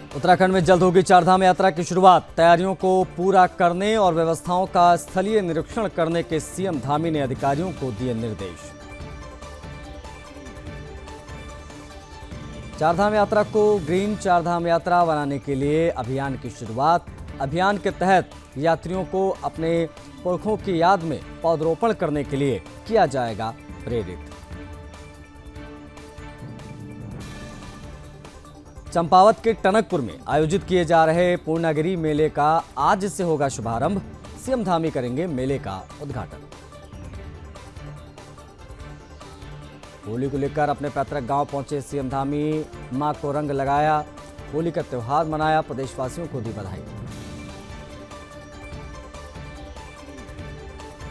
उत्तराखंड में जल्द होगी चारधाम यात्रा की शुरुआत। तैयारियों को पूरा करने और व्यवस्थाओं का स्थलीय निरीक्षण करने के सीएम धामी ने अधिकारियों को दिए निर्देश। चारधाम यात्रा को ग्रीन चारधाम यात्रा बनाने के लिए अभियान की शुरुआत। अभियान के तहत यात्रियों को अपने पुरखों की याद में पौधरोपण करने के लिए किया जाएगा प्रेरित। चंपावत के टनकपुर में आयोजित किए जा रहे पूर्णागिरि मेले का आज से होगा शुभारंभ। सीएम धामी करेंगे मेले का उद्घाटन। होली को लेकर अपने पैतृक गांव पहुंचे सीएम धामी, मां को रंग लगाया, होली का त्योहार मनाया, प्रदेशवासियों को दी बधाई।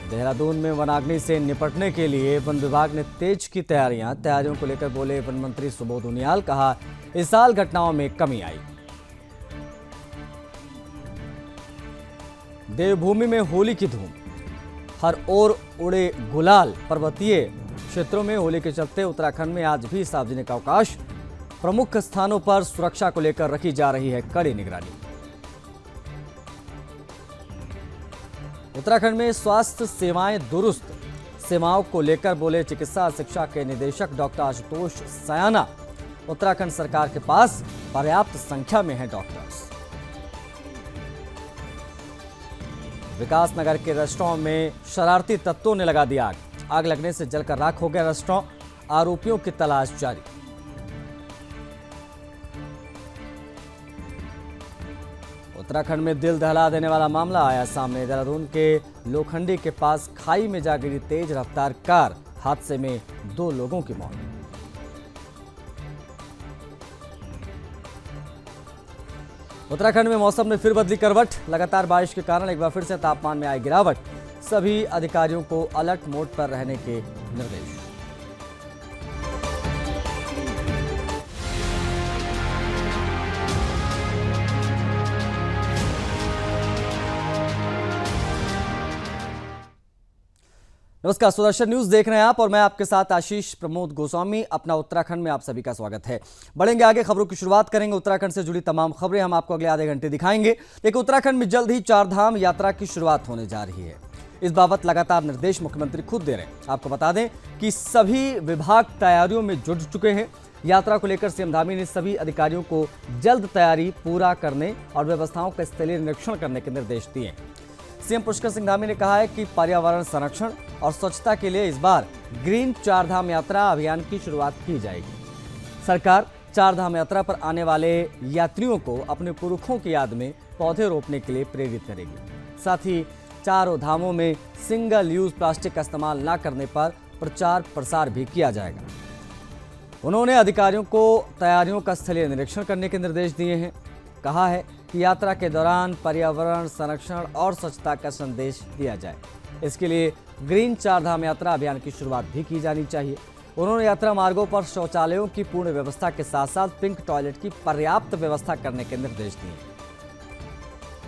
देहरादून में वनाग्नि से निपटने के लिए वन विभाग ने तेज की तैयारियों को लेकर बोले वन मंत्री सुबोध उनियाल। कहा, इस साल घटनाओं में कमी आई। देवभूमि में होली की धूम, हर ओर उड़े गुलाल। पर्वतीय क्षेत्रों में होली के चलते उत्तराखंड में आज भी सार्वजनिक अवकाश। प्रमुख स्थानों पर सुरक्षा को लेकर रखी जा रही है कड़ी निगरानी। उत्तराखंड में स्वास्थ्य सेवाएं दुरुस्त, सेवाओं को लेकर बोले चिकित्सा शिक्षा के निदेशक डॉक्टर आशुतोष सयाना। उत्तराखंड सरकार के पास पर्याप्त संख्या में हैं डॉक्टर्स। विकास नगर के रेस्टोरेंट में शरारती तत्वों ने लगा दी आग। आग लगने से जलकर राख हो गया रेस्टोरेंट। आरोपियों की तलाश जारी। उत्तराखंड में दिल दहला देने वाला मामला आया सामने। देहरादून के लोखंडी के पास खाई में जा गिरी तेज रफ्तार कार। हादसे में 2 लोगों की मौत। उत्तराखंड में मौसम ने फिर बदली करवट। लगातार बारिश के कारण एक बार फिर से तापमान में आई गिरावट। सभी अधिकारियों को अलर्ट मोड पर रहने के निर्देश। नमस्कार, सुदर्शन न्यूज देख रहे हैं आप और मैं आपके साथ आशीष प्रमोद गोस्वामी। अपना उत्तराखंड में आप सभी का स्वागत है। बढ़ेंगे आगे, खबरों की शुरुआत करेंगे। उत्तराखंड से जुड़ी तमाम खबरें हम आपको अगले आधे घंटे दिखाएंगे। देखिए, उत्तराखंड में जल्द ही चारधाम यात्रा की शुरुआत होने जा रही है। इस बाबत लगातार निर्देश मुख्यमंत्री खुद दे रहे हैं। आपको बता दें कि सभी विभाग तैयारियों में जुट चुके हैं। यात्रा को लेकर सीएम धामी ने सभी अधिकारियों को जल्द तैयारी पूरा करने और व्यवस्थाओं का स्थलीय निरीक्षण करने के निर्देश दिए। सीएम पुष्कर सिंह धामी ने कहा है कि पर्यावरण संरक्षण और स्वच्छता के लिए इस बार ग्रीन चारधाम यात्रा अभियान की शुरुआत की जाएगी। सरकार चारधाम यात्रा पर आने वाले यात्रियों को अपने पुरखों की याद में पौधे रोपने के लिए प्रेरित करेगी। साथ ही चारों धामों में सिंगल यूज प्लास्टिक का इस्तेमाल न करने पर प्रचार प्रसार भी किया जाएगा। उन्होंने अधिकारियों को तैयारियों का स्थलीय निरीक्षण करने के निर्देश दिए हैं। कहा है कि यात्रा के दौरान पर्यावरण संरक्षण और स्वच्छता का संदेश दिया जाए। इसके लिए ग्रीन चारधाम यात्रा अभियान की शुरुआत भी की जानी चाहिए। उन्होंने यात्रा मार्गों पर शौचालयों की पूर्ण व्यवस्था के साथ साथ पिंक टॉयलेट की पर्याप्त व्यवस्था करने के निर्देश दिए।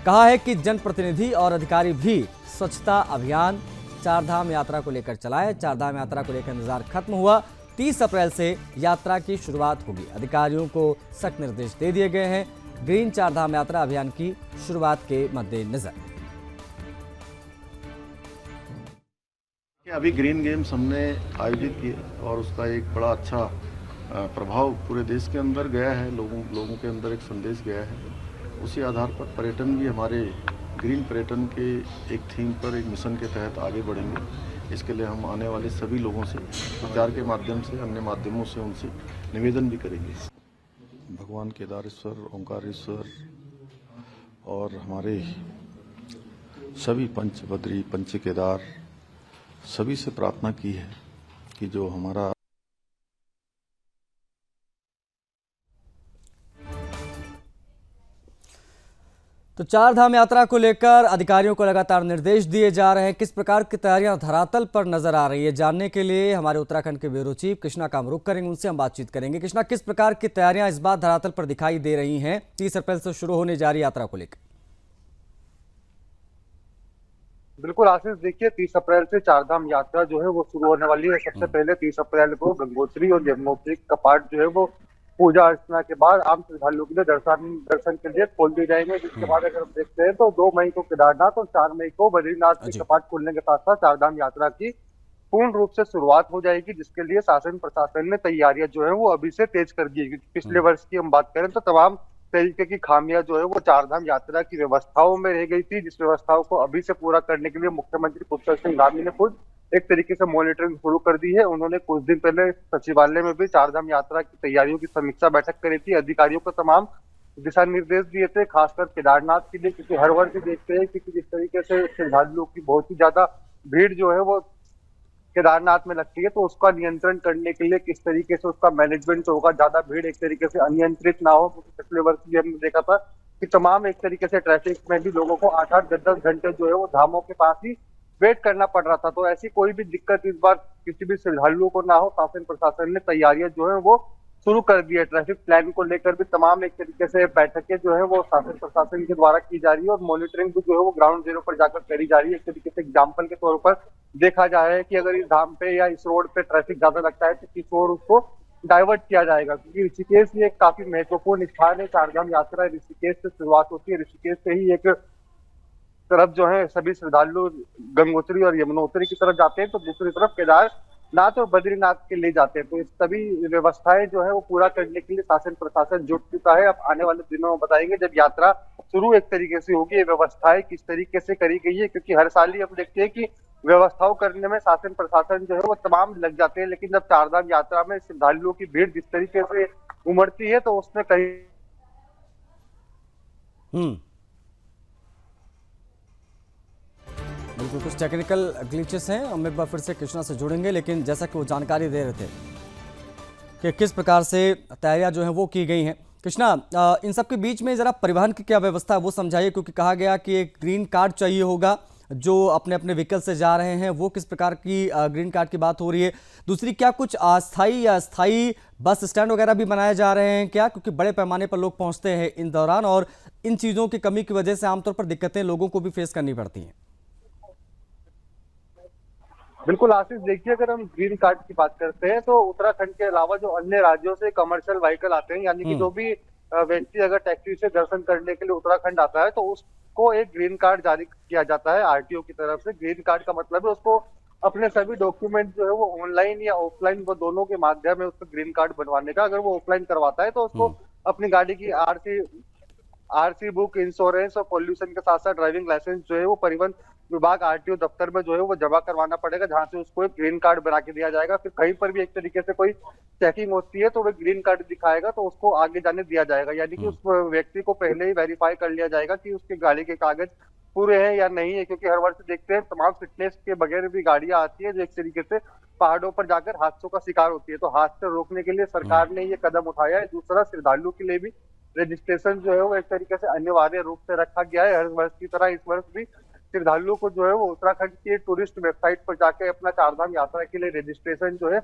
कहा है कि जनप्रतिनिधि और अधिकारी भी स्वच्छता अभियान चारधाम यात्रा को लेकर चलाएं। चारधाम यात्रा को लेकर इंतजार खत्म हुआ। 30 अप्रैल से यात्रा की शुरुआत होगी। अधिकारियों को सख्त निर्देश दे दिए गए हैं ग्रीन चारधाम यात्रा अभियान की शुरुआत के मद्देनजर। अभी ग्रीन गेम्स हमने आयोजित किए और उसका एक बड़ा अच्छा प्रभाव पूरे देश के अंदर गया है। लोगों के अंदर एक संदेश गया है। उसी आधार पर पर्यटन भी हमारे ग्रीन पर्यटन के एक थीम पर, एक मिशन के तहत आगे बढ़ेंगे। इसके लिए हम आने वाले सभी लोगों से प्रचार के माध्यम से, अन्य माध्यमों से उनसे निवेदन भी करेंगे। भगवान केदारेश्वर, ओंकारेश्वर और हमारे सभी पंच बद्री, पंच केदार सभी से प्रार्थना की है कि जो हमारा तो चारधाम यात्रा को लेकर अधिकारियों को लगातार निर्देश दिए जा रहे हैं। किस प्रकार की तैयारियां धरातल पर नजर आ रही है, जानने के लिए हमारे उत्तराखंड के ब्यूरो चीफ कृष्णा का हम रुख करेंगे, उनसे हम बातचीत करेंगे। कृष्णा, किस प्रकार की तैयारियां इस बार धरातल पर दिखाई दे रही हैं 30 अप्रैल से शुरू होने जा रही यात्रा को लेकर? बिल्कुल आशीष, देखिए 30 अप्रैल से चारधाम यात्रा जो है वो शुरू होने वाली है। सबसे पहले 30 अप्रैल को गंगोत्री और यमुनोत्री कपाट जो है वो पूजा अर्चना के बाद आम श्रद्धालुओं के लिए दर्शन के लिए खोल दिए जाएंगे। जिसके बाद अगर हम देखते हैं तो 2 मई को केदारनाथ और 4 मई को बद्रीनाथ के जी। कपाट खुलने के साथ साथ चारधाम यात्रा की पूर्ण रूप से शुरुआत हो जाएगी, जिसके लिए शासन प्रशासन ने तैयारियां जो है वो अभी से तेज कर दी है। क्योंकि पिछले वर्ष की हम बात करें तो तमाम तरीके की खामियां जो है वो चारधाम यात्रा की व्यवस्थाओं में रह गई थी, जिस व्यवस्थाओं को अभी से पूरा करने के लिए मुख्यमंत्री पुष्कर सिंह धामी ने खुद एक तरीके से मॉनिटरिंग शुरू कर दी है। उन्होंने कुछ दिन पहले सचिवालय में भी चारधाम यात्रा की तैयारियों की समीक्षा बैठक करी थी, अधिकारियों को तमाम दिशा निर्देश दिए थे, खासकर केदारनाथ के लिए, क्योंकि हर वर्ष देखते हैं कि जिस तरीके से श्रद्धालुओं की बहुत ही ज्यादा भीड़ जो है वो केदारनाथ में लगती है, तो उसका नियंत्रण करने के लिए किस तरीके से उसका मैनेजमेंट होगा, ज्यादा भीड़ एक तरीके से अनियंत्रित ना हो। क्योंकि पिछले वर्ष भी हमने देखा था कि तमाम एक तरीके से ट्रैफिक में भी लोगों को 8-8, 10-10 घंटे जो है वो धामों के पास ही वेट करना पड़ रहा था। तो ऐसी कोई भी दिक्कत इस बार किसी भी श्रद्धालुओं को ना हो, शासन प्रशासन ने तैयारियां जो है वो शुरू कर दी है। ट्रैफिक प्लान को लेकर भी तमाम एक तरीके से बैठकें जो है वो शासन प्रशासन के द्वारा की जा रही है और मॉनिटरिंग भी जो है वो ग्राउंड जीरो पर जाकर करी जा रही है। एक तरीके से एग्जाम्पल के तौर पर देखा जा रहा है कि अगर इस धाम पे या इस रोड पे ट्रैफिक ज्यादा लगता है तो किस ओर उसको डाइवर्ट किया जाएगा, क्योंकि ऋषिकेश ये काफी महत्वपूर्ण स्थान है। चारधाम यात्रा ऋषिकेश से शुरुआत होती है, ऋषिकेश से ही एक तरफ जो है सभी श्रद्धालु गंगोत्री और यमुनोत्री की तरफ जाते हैं, तो दूसरी तरफ केदारनाथ और बद्रीनाथ के लिए जाते हैं। तो इस सभी व्यवस्थाएं जो है वो पूरा करने के लिए शासन प्रशासन जुट चुका है। अब आने वाले दिनों में बताएंगे जब यात्रा शुरू एक तरीके से होगी, ये व्यवस्थाएं किस तरीके से करी गई है, क्योंकि हर साल ही हम देखते हैं कि व्यवस्थाओं करने में शासन प्रशासन जो है वो तमाम लग जाते हैं, लेकिन जब चारधाम यात्रा में श्रद्धालुओं की भीड़ जिस तरीके से उमड़ती है तो उसमें कहीं हम्म बिल्कुल कुछ टेक्निकल ग्लिचेस हैं, हम एक बार फिर से कृष्णा से जुड़ेंगे। लेकिन जैसा कि वो जानकारी दे रहे थे कि किस प्रकार से तैयारियां जो हैं वो की गई हैं, कृष्णा इन सब के बीच में ज़रा परिवहन की क्या व्यवस्था है वो समझाइए। क्योंकि कहा गया कि एक ग्रीन कार्ड चाहिए होगा, जो अपने अपने व्हीकल से जा रहे हैं, वो किस प्रकार की ग्रीन कार्ड की बात हो रही है। दूसरी, क्या कुछ अस्थायी या स्थायी बस स्टैंड वगैरह भी बनाए जा रहे हैं क्या? क्योंकि बड़े पैमाने पर लोग पहुंचते हैं इन दौरान और इन चीज़ों की कमी की वजह से आमतौर पर दिक्कतें लोगों को भी फेस करनी पड़ती हैं। बिल्कुल आशीष, देखिए अगर हम ग्रीन कार्ड की बात करते हैं तो उत्तराखंड के अलावा जो अन्य राज्यों से कमर्शियल व्हीकल आते हैं, यानी कि जो भी व्यक्ति अगर टैक्सी से दर्शन करने के लिए उत्तराखंड आता है तो उसको एक ग्रीन कार्ड जारी किया जाता है आरटीओ की तरफ से। ग्रीन कार्ड का मतलब है उसको अपने सभी डॉक्यूमेंट जो है वो ऑनलाइन या ऑफलाइन, वो दोनों के माध्यम है उसको ग्रीन कार्ड बनवाने का। अगर वो ऑफलाइन करवाता है तो उसको अपनी गाड़ी की आरसी बुक, इंश्योरेंस और पॉल्यूशन के साथ साथ ड्राइविंग लाइसेंस जो है वो परिवहन विभाग आरटीओ दफ्तर में जो है वो जमा करवाना पड़ेगा, जहां से उसको एक ग्रीन कार्ड बना के दिया जाएगा। फिर कहीं पर भी एक तरीके से कोई चेकिंग होती है तो वो ग्रीन कार्ड दिखाएगा तो उसको आगे जाने दिया जाएगा, यानी कि उस व्यक्ति को पहले ही वेरीफाई कर लिया जाएगा कि उसकी गाड़ी के कागज पूरे हैं या नहीं है। क्योंकि हर वर्ष देखते हैं तमाम फिटनेस के बगैर भी गाड़ियां आती है जो एक तरीके से पहाड़ों पर जाकर हादसों का शिकार होती है। तो हादसे रोकने के लिए सरकार ने ये कदम उठाया है। दूसरा, श्रद्धालु के लिए भी रजिस्ट्रेशन जो है वो एक तरीके से अनिवार्य रूप से रखा गया है। हर वर्ष की तरह इस वर्ष भी श्रद्धालुओं को जो है वो उत्तराखंड की टूरिस्ट वेबसाइट पर जाके अपना चारधाम यात्रा के लिए रजिस्ट्रेशन जो है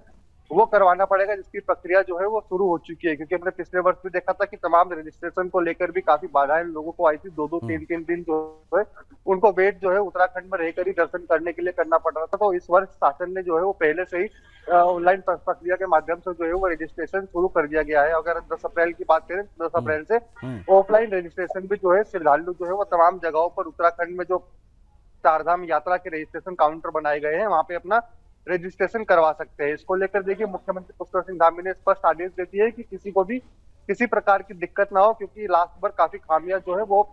वो करवाना पड़ेगा, जिसकी प्रक्रिया जो है वो शुरू हो चुकी है। क्योंकि हमने पिछले वर्ष भी देखा था कि तमाम रजिस्ट्रेशन को लेकर भी काफी बाधाएं लोगों को आई थी। 2-2, 3-3 दिन जो है उनको वेट जो है उत्तराखंड में रहकर ही दर्शन करने के लिए करना पड़ रहा था। तो इस वर्ष शासन ने जो है वो पहले से ही ऑनलाइन प्रक्रिया के माध्यम से जो है वो रजिस्ट्रेशन शुरू कर दिया गया है। अगर 10 अप्रैल की बात करें, 10 अप्रैल से ऑफलाइन रजिस्ट्रेशन भी जो है श्रद्धालु जो है वो तमाम जगहों पर उत्तराखंड में जो चारधाम यात्रा के रजिस्ट्रेशन काउंटर बनाए गए हैं वहां पे अपना रजिस्ट्रेशन करवा सकते हैं। इसको लेकर देखिए मुख्यमंत्री पुष्कर सिंह धामी ने स्पष्ट आदेश दे दिए है कि किसी को भी किसी प्रकार की दिक्कत ना हो, क्योंकि लास्ट बार काफी खामियां जो है वो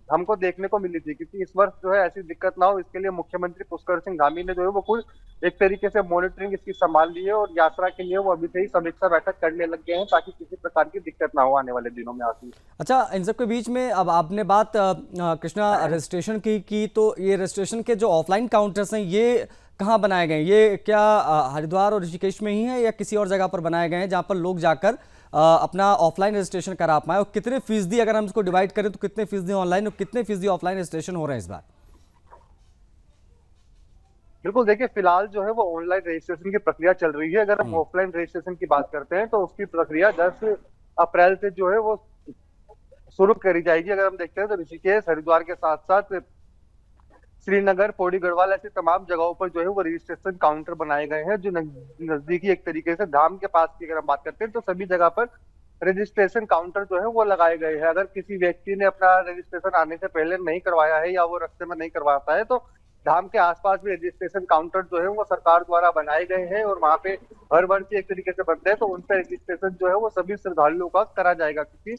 हमको देखने को मिली थी। क्योंकि इस वर्ष जो है ऐसी दिक्कत ना हो, इसके लिए मुख्यमंत्री पुष्कर सिंह धामी ने जो है वो खुद एक तरीके से मॉनिटरिंग इसकी संभाल ली है और यात्रा के लिए वो अभी से ही समीक्षा बैठक करने लग गए हैं ताकि किसी प्रकार की दिक्कत ना हो आने वाले दिनों में। आती अच्छा, इन सब के बीच में अब आपने बात कृष्णा रजिस्ट्रेशन की, तो ये रजिस्ट्रेशन के जो ऑफलाइन काउंटर्स हैं ये कहाँ बनाए गए हैं? ये क्या हरिद्वार और ऋषिकेश में ही है या किसी और जगह पर बनाए गए हैं जहाँ पर लोग जाकर अपना ऑफलाइन रजिस्ट्रेशन करा पाए? और कितने फीसदी, अगर हम इसको डिवाइड करें तो कितने फीसदी ऑनलाइन और कितने फीसदी ऑफलाइन रजिस्ट्रेशन हो रहे हैं इस बार? बिल्कुल, देखिए फिलहाल जो है वो ऑनलाइन रजिस्ट्रेशन की प्रक्रिया चल रही है। अगर हम ऑफलाइन रजिस्ट्रेशन की बात करते हैं तो उसकी प्रक्रिया 10 अप्रैल से जो है वो शुरू करी जाएगी। अगर हम देखते हैं तो ऋषिकेश, हरिद्वार के साथ साथ श्रीनगर, पौड़ी गढ़वाल ऐसी तमाम जगहों पर जो है वो रजिस्ट्रेशन काउंटर बनाए गए हैं जो नजदीकी एक तरीके से धाम के पास की अगर हम बात करते हैं तो सभी जगह पर रजिस्ट्रेशन काउंटर जो है वो लगाए गए हैं। अगर किसी व्यक्ति ने अपना रजिस्ट्रेशन आने से पहले नहीं करवाया है या वो रास्ते में नहीं करवाता है, तो धाम के आसपास भी रजिस्ट्रेशन काउंटर जो है वो सरकार द्वारा बनाए गए हैं और वहाँ पे हर वर्ष एक तरीके से बनते हैं, तो उन पे रजिस्ट्रेशन जो है वो सभी श्रद्धालुओं का करा जाएगा। क्योंकि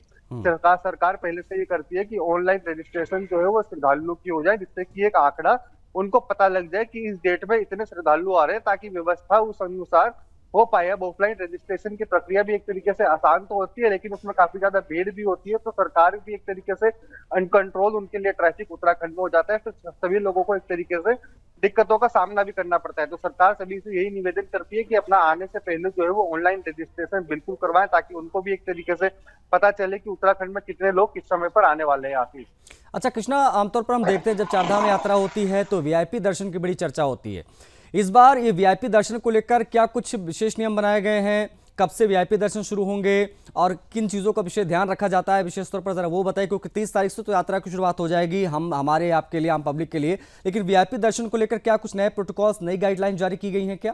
सरकार पहले से ये करती है कि ऑनलाइन रजिस्ट्रेशन जो है वो श्रद्धालुओं की हो जाए, जिससे कि एक आंकड़ा उनको पता लग जाए कि इस डेट में इतने श्रद्धालु आ रहे हैं, ताकि व्यवस्था उस अनुसार हो पाए। अब ऑफलाइन रजिस्ट्रेशन की प्रक्रिया भी एक तरीके से आसान तो होती है, लेकिन उसमें काफी ज्यादा भीड़ भी होती है, तो सरकार भी एक तरीके से अनकंट्रोल उनके लिए ट्रैफिक उत्तराखंड में हो जाता है, तो सभी लोगों को एक तरीके से दिक्कतों का सामना भी करना पड़ता है। तो सरकार सभी से यही निवेदन करती है कि अपना आने से पहले जो है वो ऑनलाइन रजिस्ट्रेशन बिल्कुल करवाएं, ताकि उनको भी एक तरीके से पता चले कि उत्तराखंड में कितने लोग किस समय पर आने वाले हैं। आखिर अच्छा कृष्णा, आमतौर पर हम देखते हैं जब चारधाम यात्रा होती है तो वीआईपी दर्शन की बड़ी चर्चा होती है। इस बार ये वीआईपी दर्शन को लेकर क्या कुछ विशेष नियम बनाए गए हैं? कब से वीआईपी दर्शन शुरू होंगे और किन चीज़ों का विशेष ध्यान रखा जाता है? विशेष तौर पर जरा वो बताइए, क्योंकि 30 तारीख से तो यात्रा की शुरुआत हो जाएगी हमारे आपके लिए, आम पब्लिक के लिए, लेकिन वीआईपी दर्शन को लेकर क्या कुछ नए प्रोटोकॉल्स, नई गाइडलाइन जारी की गई हैं क्या?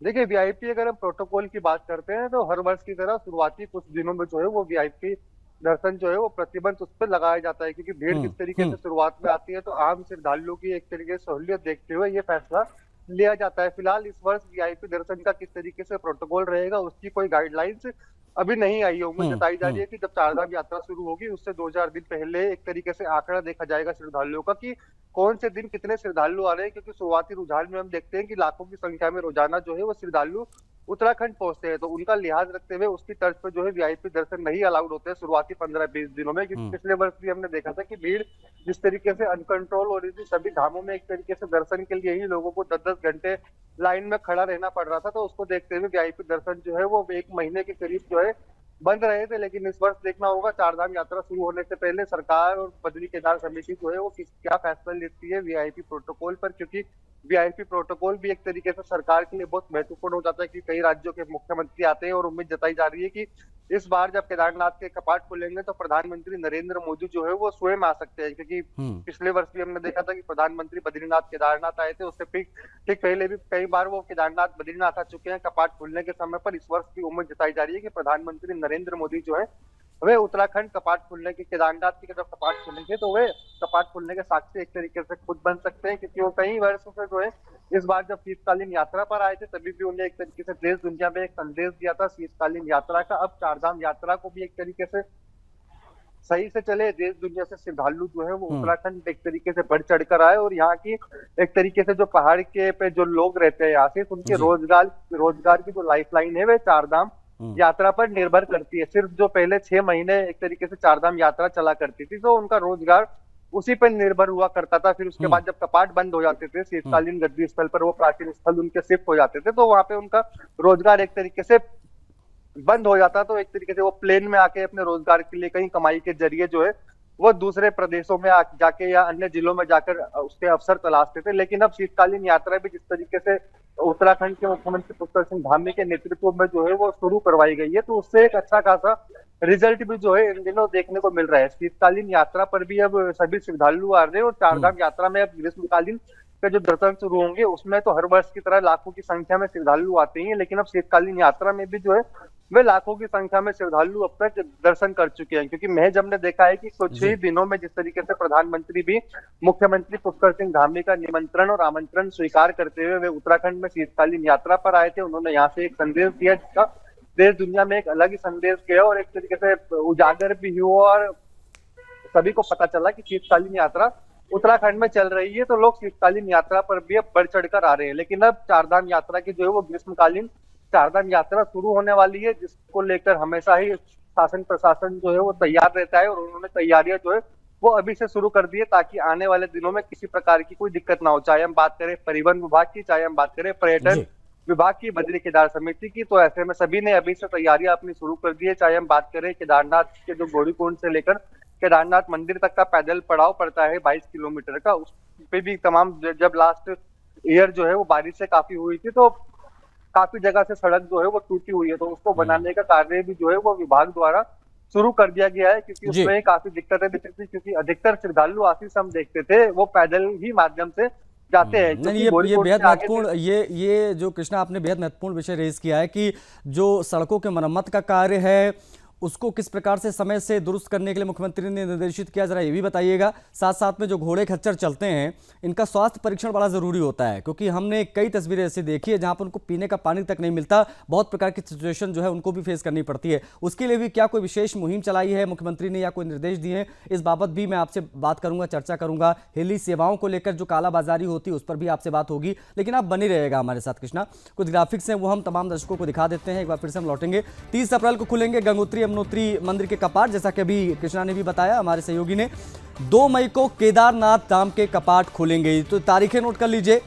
देखिए, वीआईपी अगर हम प्रोटोकॉल की बात करते हैं तो हर वर्ष की तरह शुरुआती कुछ दिनों में जो है वो वीआईपी दर्शन जो है वो प्रतिबंध उस पर लगाया जाता है, क्योंकि भीड़ किस तरीके से शुरुआत में आती है, तो आम श्रद्धालुओं की एक तरीके से सहूलियत देखते हुए ये फैसला लिया जाता है। फिलहाल इस वर्ष वीआईपी दर्शन का किस तरीके से प्रोटोकॉल रहेगा उसकी कोई गाइडलाइंस अभी नहीं आई है। उम्मीद जताई जा रही है कि जब चारधाम यात्रा शुरू होगी उससे 2-4 दिन पहले एक तरीके से आंकड़ा देखा जाएगा श्रद्धालुओं का कि कौन से दिन कितने श्रद्धालु आ रहे हैं, क्योंकि शुरुआती रुझान में हम देखते हैं कि लाखों की संख्या में रोजाना जो है वो श्रद्धालु उत्तराखंड पहुंचते हैं, तो उनका लिहाज रखते हुए उसकी तर्ज पर जो है वीआईपी दर्शन नहीं अलाउड होते हैं शुरुआती 15-20 दिनों में। क्योंकि पिछले वर्ष भी हमने देखा था कि भीड़ जिस तरीके से अनकंट्रोल हो रही थी, सभी धामों में एक तरीके से दर्शन के लिए ही लोगों को 10-10 घंटे लाइन में खड़ा रहना पड़ रहा था, तो उसको देखते हुए वीआईपी दर्शन जो है वो 1 महीने के करीब जो है बंद रहे थे। लेकिन इस वर्ष देखना होगा चारधाम यात्रा शुरू होने से पहले सरकार और बद्री केदार समिति जो है वो क्या फैसला लेती है वीआईपी प्रोटोकॉल पर, क्योंकि वीआईपी प्रोटोकॉल भी एक तरीके से सरकार के लिए बहुत महत्वपूर्ण हो जाता है कि कई राज्यों के मुख्यमंत्री आते हैं और उम्मीद जताई जा रही है कि इस बार जब केदारनाथ के कपाट खुलेंगे तो प्रधानमंत्री नरेंद्र मोदी जो है वो स्वयं आ सकते हैं, क्योंकि पिछले वर्ष भी हमने देखा था कि प्रधानमंत्री बद्रीनाथ केदारनाथ आए थे, उससे ठीक पहले भी कई बार वो केदारनाथ बद्रीनाथ आ चुके हैं कपाट खुलने के समय पर। इस वर्ष की उम्मीद जताई जा रही है कि प्रधानमंत्री नरेंद्र मोदी जो है वे उत्तराखंड कपाट खुलने के, केदारनाथ के जब कपाट खुलेंगे तो वे कपाट खुलने के साक्षी एक तरीके से खुद बन सकते हैं, क्योंकि वो कई वर्षों से जो है इस बार जब शीतकालीन यात्रा पर आए थे तभी भी उन्हें एक तरीके से देश दुनिया में एक संदेश दिया था शीतकालीन यात्रा का। अब चारधाम यात्रा को भी एक तरीके से सही से चले, देश दुनिया से श्रद्धालु जो है वो उत्तराखंड एक तरीके से बढ़ चढ़ कर आए और यहाँ की एक तरीके से जो पहाड़ के पे जो लोग रहते हैं आशीष, उनके रोजगार की जो लाइफलाइन है वे चारधाम यात्रा पर निर्भर करती है। सिर्फ जो पहले 6 महीने एक तरीके से चारधाम यात्रा चला करती थी तो उनका रोजगार उसी पर निर्भर हुआ करता था। फिर उसके बाद जब कपाट बंद हो जाते थे शीतकालीन गद्दी स्थल पर, वो प्राचीन स्थल उनके शिफ्ट हो जाते थे, तो वहां पे उनका रोजगार एक तरीके से बंद हो जाता, तो एक तरीके से वो प्लेन में आके अपने रोजगार के लिए कहीं कमाई के जरिए जो है वो दूसरे प्रदेशों में जाके या अन्य जिलों में जाकर उसके अवसर तलाशते थे। लेकिन अब शीतकालीन यात्रा भी जिस तरीके से उत्तराखंड के मुख्यमंत्री पुष्कर सिंह धामी के नेतृत्व में जो है वो शुरू करवाई गई है, तो उससे एक अच्छा खासा रिजल्ट भी जो है इन दिनों देखने को मिल रहा है। शीतकालीन यात्रा पर भी अब सभी श्रद्धालु आ रहे हैं और चारधाम यात्रा में अब ग्रीष्मकालीन के जो दर्शन शुरू होंगे उसमें तो हर वर्ष की तरह लाखों की संख्या में श्रद्धालु आते हैं, लेकिन अब शीतकालीन यात्रा में भी जो है वे लाखों की संख्या में श्रद्धालु अब तक दर्शन कर चुके हैं। क्योंकि महज हमने देखा है कि कुछ ही दिनों में जिस तरीके से प्रधानमंत्री भी मुख्यमंत्री पुष्कर सिंह धामी का निमंत्रण और आमंत्रण स्वीकार करते हुए वे उत्तराखंड में शीतकालीन यात्रा पर आए थे। उन्होंने यहाँ से एक संदेश दिया जिसका देश दुनिया में एक अलग ही संदेश गया और एक तरीके से उजागर भी हुआ और सभी को पता चला कि शीतकालीन यात्रा उत्तराखंड में चल रही है, तो लोग शीतकालीन यात्रा पर भी अब बढ़ चढ़कर आ रहे हैं। लेकिन अब चारधाम यात्रा की जो है वो ग्रीष्मकालीन चारधाम यात्रा शुरू होने वाली है, जिसको लेकर हमेशा ही शासन प्रशासन जो है वो तैयार रहता है और उन्होंने तैयारियां जो है वो अभी से शुरू कर दी है ताकि आने वाले दिनों में किसी प्रकार की कोई दिक्कत ना हो। चाहे हम बात करें परिवहन विभाग की, चाहे हम बात करें पर्यटन विभाग की, बद्री केदार समिति की, तो ऐसे में सभी ने अभी से तैयारियां अपनी शुरू कर दी है। चाहे हम बात करें केदारनाथ के जो गौरीकुंड से लेकर केदारनाथ मंदिर तक का पैदल पड़ाव पड़ता है 22 किलोमीटर का, उस पे भी तमाम, जब लास्ट ईयर जो है वो बारिश से काफी हुई थी तो काफी जगह से सड़क जो है वो टूटी हुई है, तो उसको बनाने का कार्य भी जो है वो विभाग द्वारा शुरू कर दिया गया है। क्योंकि उसमें काफी दिक्कतें दिखती थी, क्योंकि अधिकतर श्रद्धालु आशीष हम देखते थे वो पैदल ही माध्यम से जाते हैं। नहीं, क्योंकि ये गोरीकोट बेहद से आगे महत्वपूर्ण, ये जो कृष्णा आपने बेहद महत्वपूर्ण विषय रेज किया है कि जो सड़कों के मरम्मत का कार्य है उसको किस प्रकार से समय से दुरुस्त करने के लिए मुख्यमंत्री ने निर्देशित किया, जरा ये भी बताइएगा। साथ साथ में जो घोड़े खच्चर चलते हैं इनका स्वास्थ्य परीक्षण बड़ा जरूरी होता है, क्योंकि हमने कई तस्वीरें ऐसी देखी है जहां पर उनको पीने का पानी तक नहीं मिलता, बहुत प्रकार की सिचुएशन जो है उनको भी फेस करनी पड़ती है। उसके लिए भी क्या कोई विशेष मुहिम चलाई है मुख्यमंत्री ने या कोई निर्देश दिए हैं? इस बाबत भी मैं आपसे बात करूंगा, चर्चा करूंगा। हेली सेवाओं को लेकर जो कालाबाजारी होती है उस पर भी आपसे बात होगी, लेकिन आप बने रहेगा हमारे साथ कृष्णा। कुछ ग्राफिक्स हैं वो हम तमाम दर्शकों को दिखा देते हैं, एक बार फिर से हम लौटेंगे। 30 अप्रैल को खुलेंगे गंगोत्री यमुनोत्री मंदिर के कपाट, जैसा कि अभी कृष्णा ने भी बताया हमारे सहयोगी ने। 2 मई को केदारनाथ धाम के कपाट खुलेंगे, तो तारीखें नोट कर लीजिए।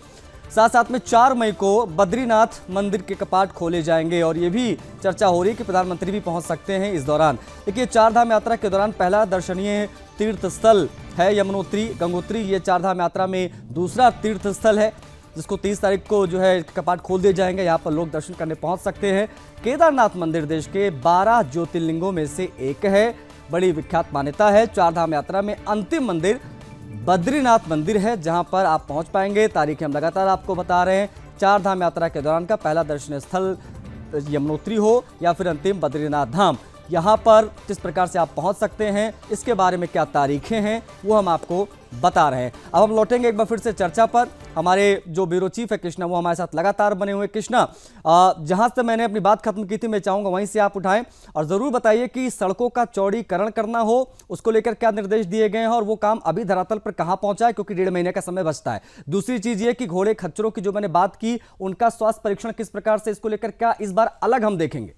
साथ साथ में 4 मई को बद्रीनाथ मंदिर के कपाट खोले जाएंगे और ये भी चर्चा हो रही है कि प्रधानमंत्री भी पहुंच सकते हैं इस दौरान। देखिए, चारधाम यात्रा के दौरान पहला दर्शनीय तीर्थ स्थल है यमुनोत्री गंगोत्री। ये चारधाम यात्रा में दूसरा तीर्थ स्थल है जिसको 30 तारीख को जो है कपाट खोल दिए जाएंगे। यहाँ पर लोग दर्शन करने पहुंच सकते हैं। केदारनाथ मंदिर देश के 12 ज्योतिर्लिंगों में से एक है, बड़ी विख्यात मान्यता है। चारधाम यात्रा में अंतिम मंदिर बद्रीनाथ मंदिर है जहां पर आप पहुंच पाएंगे। तारीखें हम लगातार आपको बता रहे हैं। चारधाम यात्रा के दौरान का पहला दर्शनीय स्थल यमुनोत्री हो या फिर अंतिम बद्रीनाथ धाम, यहाँ पर किस प्रकार से आप पहुंच सकते हैं, इसके बारे में क्या तारीखें हैं वो हम आपको बता रहे हैं। अब हम लौटेंगे एक बार फिर से चर्चा पर। हमारे जो ब्यूरो चीफ है कृष्णा वो हमारे साथ लगातार बने हुए। कृष्णा, जहां से मैंने अपनी बात खत्म की थी मैं चाहूंगा वहीं से आप उठाएं और जरूर बताइए कि सड़कों का चौड़ीकरण करना हो उसको लेकर क्या निर्देश दिए गए हैं और वो काम अभी धरातल पर कहां पहुंचा है, क्योंकि 1.5 महीने का समय बचता है। दूसरी चीज ये कि घोड़े खच्चरों की जो मैंने बात की उनका स्वास्थ्य परीक्षण किस प्रकार से, इसको लेकर क्या इस बार अलग हम देखेंगे?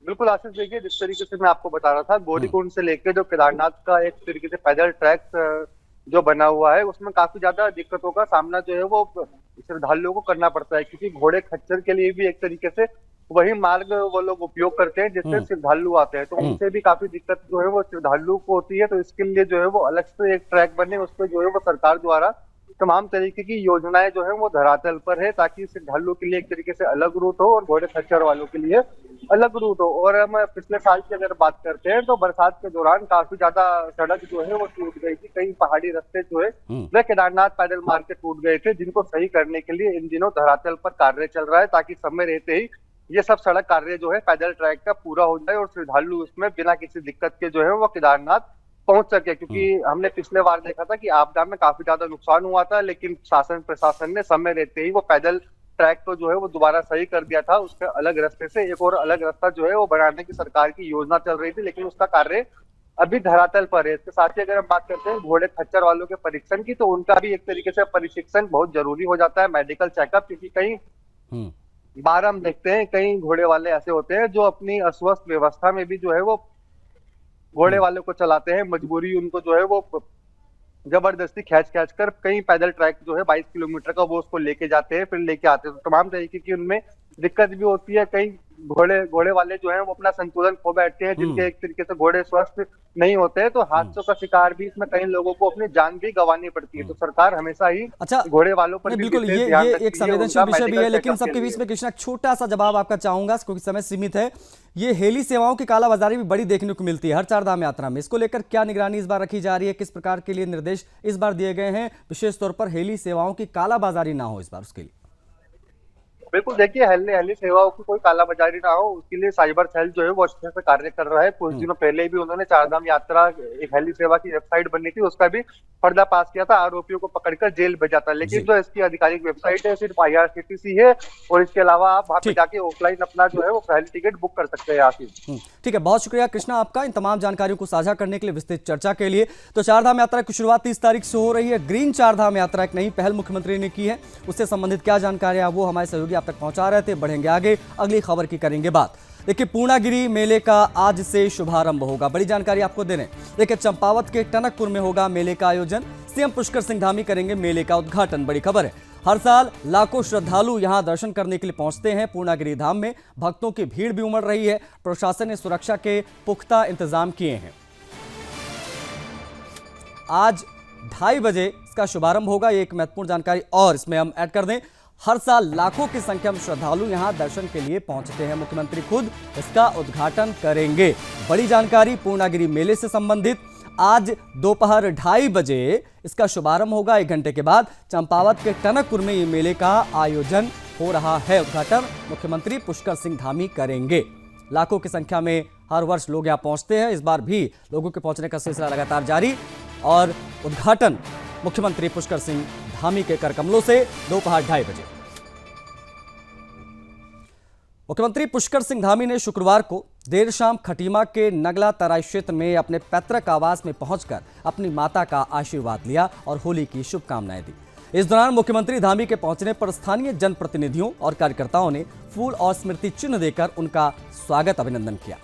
बिल्कुल आशीष, देखिए जिस तरीके से मैं आपको बता रहा था, गौरीकुंड से लेकर जो केदारनाथ का एक तरीके से पैदल ट्रैक जो बना हुआ है उसमें काफी ज्यादा दिक्कतों का सामना जो है वो श्रद्धालुओं को करना पड़ता है, क्योंकि घोड़े खच्चर के लिए भी एक तरीके से वही मार्ग वो लोग उपयोग करते हैं जिससे श्रद्धालु आते हैं, तो उनसे भी काफी दिक्कत जो है वो श्रद्धालु को होती है। तो इसके लिए जो है वो अलग से एक ट्रैक बने, उस पर जो है वो सरकार द्वारा तमाम तरीके की योजनाएं जो है वो धरातल पर है, ताकि श्रद्धालुओं के लिए एक तरीके से अलग रूट हो और घोड़े खच्चर वालों के लिए अलग रूट हो। और हम पिछले साल की अगर बात करते हैं तो बरसात के दौरान काफी ज्यादा सड़क जो है वो टूट गई थी, कई पहाड़ी रास्ते जो है वह केदारनाथ पैदल मार्ग के टूट गए थे, जिनको सही करने के लिए इन दिनों धरातल पर कार्य चल रहा है, ताकि समय रहते ही ये सब सड़क कार्य जो है पैदल ट्रैक का पूरा हो जाए और श्रद्धालु उसमें बिना किसी दिक्कत के जो है वो केदारनाथ पहुंच सके। क्योंकि हमने पिछले बार देखा था कि आपदा में काफी ज्यादा नुकसान हुआ था, लेकिन शासन प्रशासन ने समय रहते ही वो पैदल ट्रैक को जो है वो दोबारा सही कर दिया था। उसके अलग रास्ते से एक और अलग रास्ता जो है वो बनाने की सरकार की योजना चल रही थी, लेकिन उसका कार्य अभी धरातल पर है। इसके साथ ही अगर हम बात करते हैं घोड़े खच्चर वालों के परीक्षण की, तो उनका भी एक तरीके से प्रशिक्षण बहुत जरूरी हो जाता है, मेडिकल चेकअप। क्योंकि कई बार हम देखते हैं कई घोड़े वाले ऐसे होते हैं जो अपनी अस्वस्थ व्यवस्था में भी जो है वो घोड़े वाले को चलाते हैं, मजबूरी उनको जो है वो जबरदस्ती खींच कर कई पैदल ट्रैक जो है 22 किलोमीटर का वो उसको लेके जाते हैं, फिर लेके आते हैं। तो तमाम तरीके की उनमें दिक्कत भी होती है। कई घोड़े वाले जो है वो अपना संतुलन खो बैठते हैं, जिनके एक तरीके से घोड़े स्वस्थ नहीं होते हैं, तो हादसों का शिकार भी इसमें कई लोगों को अपनी जान भी गंवानी पड़ती है। तो सरकार हमेशा ही घोड़े वालों पर बिल्कुल ये एक संवेदनशील विषय भी है, लेकिन सबके बीच में कृष्णा छोटा सा जवाब आपका चाहूंगा क्योंकि समय सीमित है। ये हेली सेवाओं की कालाबाजारी भी बड़ी देखने को मिलती है हर चारधाम यात्रा में, इसको लेकर क्या निगरानी इस बार रखी जा रही है, किस प्रकार के लिए निर्देश इस बार दिए गए हैं विशेष तौर पर हेली सेवाओं की कालाबाजारी ना हो इस बार उसके लिए? बिल्कुल, देखिए हेली सेवाओं की कोई कालाबाजारी ना हो उसके लिए साइबर सेल जो है वो अच्छे से कार्य कर रहा है। कुछ दिनों पहले भी उन्होंने चारधाम यात्रा एक हेली सेवा की वेबसाइट बनी थी, उसका भी पर्दा पास किया था, आरोपियों को पकड़कर जेल भेजा था। लेकिन जो इसकी आधिकारिक वेबसाइट है सिर्फ IRCTC है, और इसके अलावा आप वहां पे जाके ऑफलाइन अपना जो है वो पहली टिकट बुक कर सकते हैं। आशीष, ठीक है, बहुत शुक्रिया कृष्णा आपका इन तमाम जानकारियों को साझा करने के लिए, विस्तृत चर्चा के लिए। तो चारधाम यात्रा की शुरुआत 30 तारीख से हो रही है। ग्रीन चारधाम यात्रा एक नई पहल मुख्यमंत्री ने की है, उससे संबंधित क्या जानकारी है वो हमारे सहयोगी आप तक पहुंचा रहे थे। बढ़ेंगे आगे, अगली खबर की करेंगे बात। देखिए, पूर्णागिरी मेले का आज से शुभारंभ होगा, बड़ी जानकारी आपको दे रहे हैं। देखिए, चंपावत के टनकपुर में होगा मेले का आयोजन, सीएम पुष्कर सिंह धामी करेंगे मेले का उद्घाटन। बड़ी खबर है, हर साल लाखों श्रद्धालु यहां दर्शन करने के लिए पहुंचते हैं पूर्णागिरी धाम में। भक्तों की भीड़ भी उमड़ रही है, प्रशासन ने सुरक्षा के पुख्ता इंतजाम किए हैं। आज 2:30 बजे इसका शुभारंभ होगा, ये एक महत्वपूर्ण जानकारी और इसमें हम ऐड कर दें। हर साल लाखों की संख्या में श्रद्धालु यहां दर्शन के लिए पहुंचते हैं, मुख्यमंत्री खुद इसका उद्घाटन करेंगे। बड़ी जानकारी पूर्णागिरी मेले से संबंधित। आज दोपहर 2:30 बजे इसका शुभारंभ होगा। 1 घंटे के बाद चंपावत के टनकपुर में ये मेले का आयोजन हो रहा है। उद्घाटन मुख्यमंत्री पुष्कर सिंह धामी करेंगे। लाखों की संख्या में हर वर्ष लोग यहां पहुंचते हैं। इस बार भी लोगों के पहुंचने का सिलसिला लगातार जारी और उद्घाटन मुख्यमंत्री पुष्कर सिंह धामी के करकमलों से दोपहर 2:30 बजे। मुख्यमंत्री पुष्कर सिंह धामी ने शुक्रवार को देर शाम खटीमा के नगला तराई क्षेत्र में अपने पैतृक आवास में पहुंचकर अपनी माता का आशीर्वाद लिया और होली की शुभकामनाएं दी। इस दौरान मुख्यमंत्री धामी के पहुंचने पर स्थानीय जनप्रतिनिधियों और कार्यकर्ताओं ने फूल और स्मृति चिन्ह देकर उनका स्वागत अभिनंदन किया।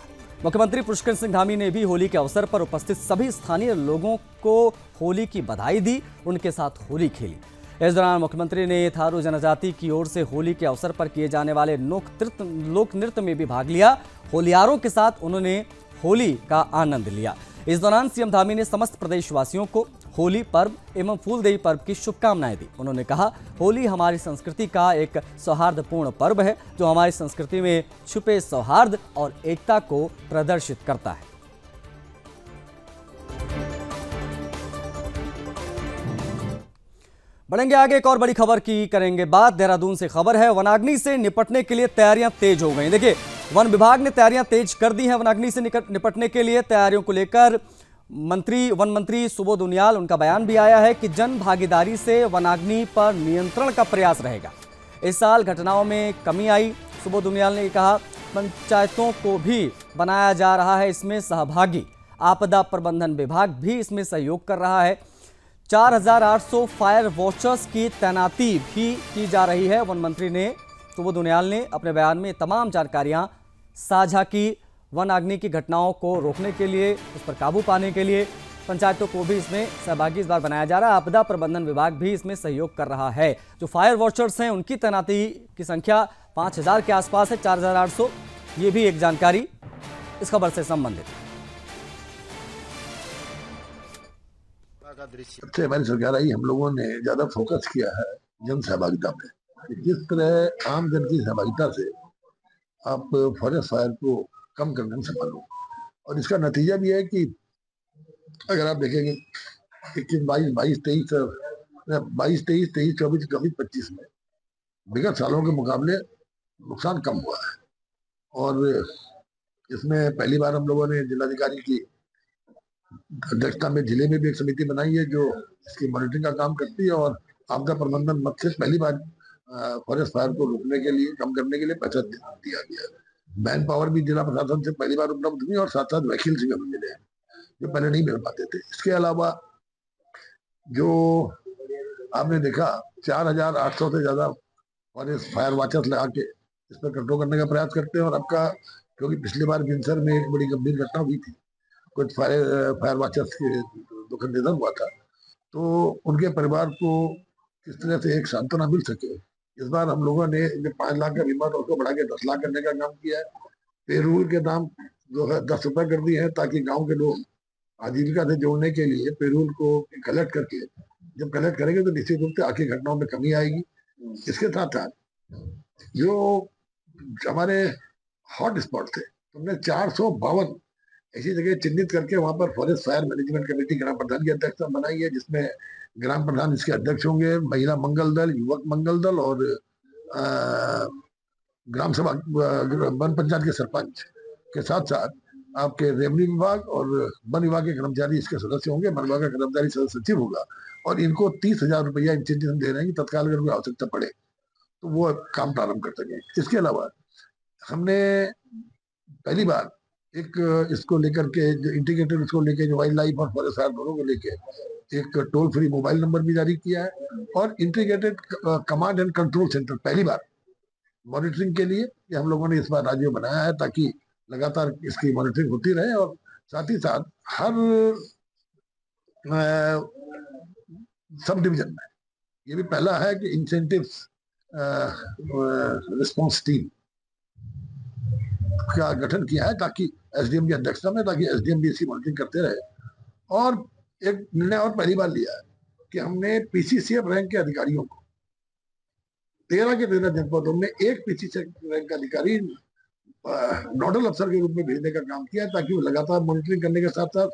मुख्यमंत्री पुष्कर सिंह धामी ने भी होली के अवसर पर उपस्थित सभी स्थानीय लोगों को होली की बधाई दी, उनके साथ होली खेली। इस दौरान मुख्यमंत्री ने थारू जनजाति की ओर से होली के अवसर पर किए जाने वाले लोक नृत्य में भी भाग लिया। होलियारों के साथ उन्होंने होली का आनंद लिया। इस दौरान सीएम धामी ने समस्त प्रदेशवासियों को होली पर्व एवं फूलदेई पर्व की शुभकामनाएं दी। उन्होंने कहा, होली हमारी संस्कृति का एक सौहार्दपूर्ण पर्व है जो हमारी संस्कृति में छुपे सौहार्द और एकता को प्रदर्शित करता है। बढ़ेंगे आगे, एक और बड़ी खबर की करेंगे बात। देहरादून से खबर है, वनाग्नि से निपटने के लिए तैयारियां तेज हो गई। देखिए, वन विभाग ने तैयारियां तेज कर दी हैं वनाग्नि से निपटने के लिए। तैयारियों को लेकर वन मंत्री सुबोध उनियाल, उनका बयान भी आया है कि जन भागीदारी से वनाग्नि पर नियंत्रण का प्रयास रहेगा। इस साल घटनाओं में कमी आई। सुबोध उनियाल ने कहा, पंचायतों को भी बनाया जा रहा है इसमें सहभागी। आपदा प्रबंधन विभाग भी इसमें सहयोग कर रहा है। 4800 फायर वॉचर्स की तैनाती भी की जा रही है। वन मंत्री ने सुबोध उनियाल ने अपने बयान में तमाम जानकारियां साझा की। वन अग्नि की घटनाओं को रोकने के लिए, उस पर काबू पाने के लिए पंचायतों को भी इसमें सहभागी इस बार बनाया जा रहा है। आपदा प्रबंधन विभाग भी इसमें सहयोग कर रहा है। जो फायर वॉचर्स हैं उनकी तैनाती की संख्या 5000 के आसपास है, 4800। ये भी एक जानकारी इस खबर से संबंधित। सबसे हमारी सरकार आई, हम लोगों ने ज्यादा फोकस किया है जन सहभागिता पे। जिस तरह आम जन की सहभागिता से आप फॉरेस्ट फायर को कम करने में सफल हो, और इसका नतीजा भी है कि अगर आप देखेंगे 21, 22, 23, 24, 25 में विगत सालों के मुकाबले नुकसान कम हुआ है। और इसमें पहली बार हम लोगों ने जिलाधिकारी की अध्यक्षता में जिले में भी एक समिति बनाई है जो इसकी मॉनिटरिंग का काम करती है, और आपदा प्रबंधन मद से पहली बार फॉरेस्ट फायर को रोकने के लिए, कम करने के लिए पैसा दिया गया। मैन पावर भी जिला प्रशासन से पहली बार उपलब्ध हुई और साथ साथ व्हीकल्स भी हमें मिले हैं जो पहले नहीं मिल पाते थे। इसके अलावा जो आपने देखा 4800 से ज्यादा फॉरेस्ट फायर वॉचर्स लगा के इस पर कंट्रोल करने का प्रयास करते हैं। और आपका, क्योंकि पिछली बार बिनसर में एक बड़ी गंभीर घटना हुई थी, कुछ फायर वॉचर्स के दुखद निधन हुआ था, तो उनके परिवार को किस तरह से एक सांत्वना मिल सके, इस बार हम लोगों ने जो 5 लाख का बीमा था उसको बढ़ा के 10 लाख करने का काम किया है। पेरोल के दाम जो है 10 रुपए कर दिए हैं, ताकि गांव के लोग आजीविका से जोड़ने के लिए पेरोल को कलेक्ट करके, जब कलेक्ट करेंगे तो निश्चित रूप से आखिरी घटनाओं में कमी आएगी। इसके साथ साथ जो हमारे हॉट स्पॉट थे, हमने 452 ऐसी जगह चिन्हित करके वहां पर फॉरेस्ट फायर मैनेजमेंट कमेटी ग्राम प्रधान की अध्यक्षता बनाई है, जिसमें ग्राम प्रधान इसके अध्यक्ष होंगे, महिला मंगल दल, युवक मंगल दल और ग्राम सभा, वन पंचायत के सरपंच के साथ साथ आपके रेवन्यू विभाग और वन विभाग के कर्मचारी इसके सदस्य होंगे। वन विभाग का कर्मचारी सचिव होगा और इनको 30,000 रुपया इंसेंटिव दे रहे हैं, तत्काल अगर कोई आवश्यकता पड़े तो वो काम प्रारंभ कर सके। इसके अलावा हमने पहली बार एक इसको लेकर के जो इंटीग्रेटेड, इसको लेके जो वाइल्ड लाइफ और फॉरेस्ट फायर दोनों को लेके एक टोल फ्री मोबाइल नंबर भी जारी किया है, और integrated command and control centre पहली बार मॉनिटरिंग के लिए ये हम लोगों ने इस बार राज्य बनाया है, ताकि लगातार इसकी मॉनिटरिंग होती रहे। और साथ ही साथ हर सब डिवीजन में ये भी पहला है कि इंसेंटिव्स रिस्पांस टीम का गठन किया है, ताकि एसडीएम की अध्यक्षता में, ताकि एसडीएम भी इसकी मॉनिटरिंग करते रहे। और एक निर्णय और पहली बार लिया है कि हमने पीसीसीएफ रैंक के अधिकारियों को 13 के 13 जनपदों में एक पीसीसीएफ रैंक का अधिकारी नोडल अफसर के रूप में भेजने का काम किया, ताकि वो लगातार मॉनिटरिंग करने के साथ साथ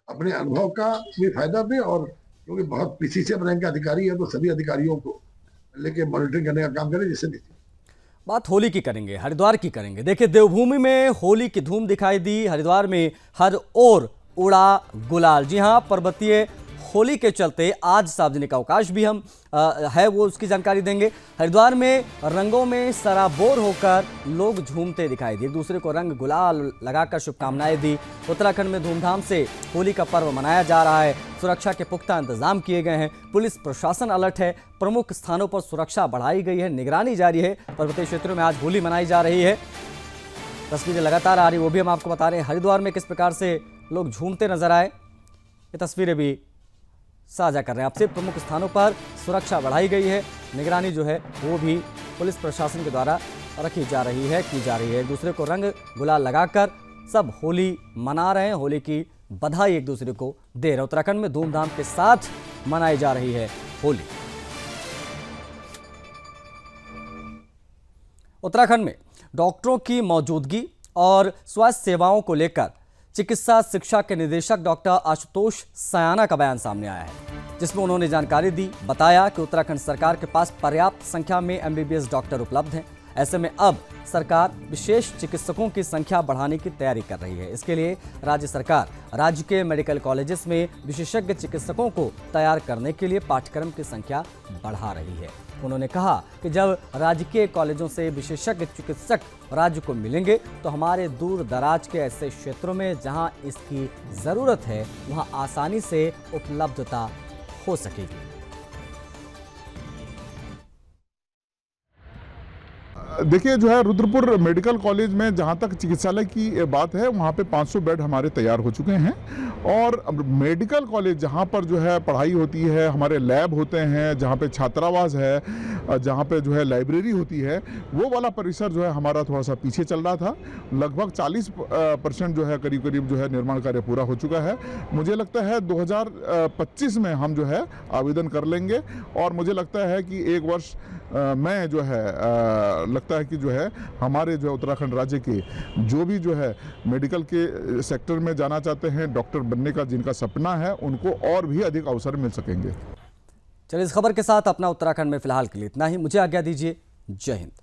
अपने अनुभव का भी फायदा दे, और क्योंकि बहुत पीसी से रैंक के अधिकारी है तो सभी अधिकारियों को लेके मॉनिटरिंग करने का काम करें जिससे बात होली की करेंगे, हरिद्वार की करेंगे। देखिए, देवभूमि में होली की धूम दिखाई दी। हरिद्वार में हर ओर उड़ा गुलाल। जी हां, पर्वतीय होली के चलते आज सार्वजनिक अवकाश भी है वो उसकी जानकारी देंगे। हरिद्वार में रंगों में सराबोर होकर लोग झूमते दिखाई दिए, एक दूसरे को रंग गुलाल लगाकर शुभकामनाएं दी। उत्तराखंड में धूमधाम से होली का पर्व मनाया जा रहा है। सुरक्षा के पुख्ता इंतजाम किए गए हैं। पुलिस प्रशासन अलर्ट है। प्रमुख स्थानों पर सुरक्षा बढ़ाई गई है, निगरानी जारी है। पर्वतीय क्षेत्रों में आज होली मनाई जा रही है। तस्वीरें लगातार आ रही, वो भी हम आपको बता रहे हैं। हरिद्वार में किस प्रकार से लोग झूमते नजर आए, ये तस्वीरें भी साझा कर रहे हैं आपसे। प्रमुख स्थानों पर सुरक्षा बढ़ाई गई है। निगरानी जो है वो भी पुलिस प्रशासन के द्वारा रखी जा रही है, की जा रही है। एक दूसरे को रंग गुलाल लगाकर सब होली मना रहे हैं, होली की बधाई एक दूसरे को दे रहे हैं। उत्तराखंड में धूमधाम के साथ मनाई जा रही है होली। उत्तराखंड में डॉक्टरों की मौजूदगी और स्वास्थ्य सेवाओं को लेकर चिकित्सा शिक्षा के निदेशक डॉक्टर आशुतोष सयाना का बयान सामने आया है, जिसमें उन्होंने जानकारी दी। बताया कि उत्तराखंड सरकार के पास पर्याप्त संख्या में एमबीबीएस डॉक्टर उपलब्ध हैं। ऐसे में अब सरकार विशेष चिकित्सकों की संख्या बढ़ाने की तैयारी कर रही है। इसके लिए राज्य सरकार राज्य के मेडिकल कॉलेजेस में विशेषज्ञ चिकित्सकों को तैयार करने के लिए पाठ्यक्रम की संख्या बढ़ा रही है। उन्होंने कहा कि जब राजकीय कॉलेजों से विशेषज्ञ चिकित्सक राज्य को मिलेंगे तो हमारे दूर दराज के ऐसे क्षेत्रों में जहां इसकी ज़रूरत है वहां आसानी से उपलब्धता हो सकेगी। देखिए, जो है रुद्रपुर मेडिकल कॉलेज में जहाँ तक चिकित्सालय की बात है, वहाँ पे 500 बेड हमारे तैयार हो चुके हैं। और मेडिकल कॉलेज जहाँ पर जो है पढ़ाई होती है, हमारे लैब होते हैं, जहाँ पे छात्रावास है, जहाँ पे जो है लाइब्रेरी होती है, वो वाला परिसर जो है हमारा थोड़ा सा पीछे चल रहा था। लगभग 40% जो है करीब करीब जो है निर्माण कार्य पूरा हो चुका है। मुझे लगता है 2025 में हम जो है आवेदन कर लेंगे, और मुझे लगता है कि एक वर्ष में जो है लगता है कि जो है हमारे जो है उत्तराखंड राज्य के जो भी जो है मेडिकल के सेक्टर में जाना चाहते हैं, डॉक्टर बनने का जिनका सपना है, उनको और भी अधिक अवसर मिल सकेंगे। चलिए, इस खबर के साथ अपना उत्तराखंड में फिलहाल के लिए इतना ही। मुझे आज्ञा दीजिए। जय हिंद।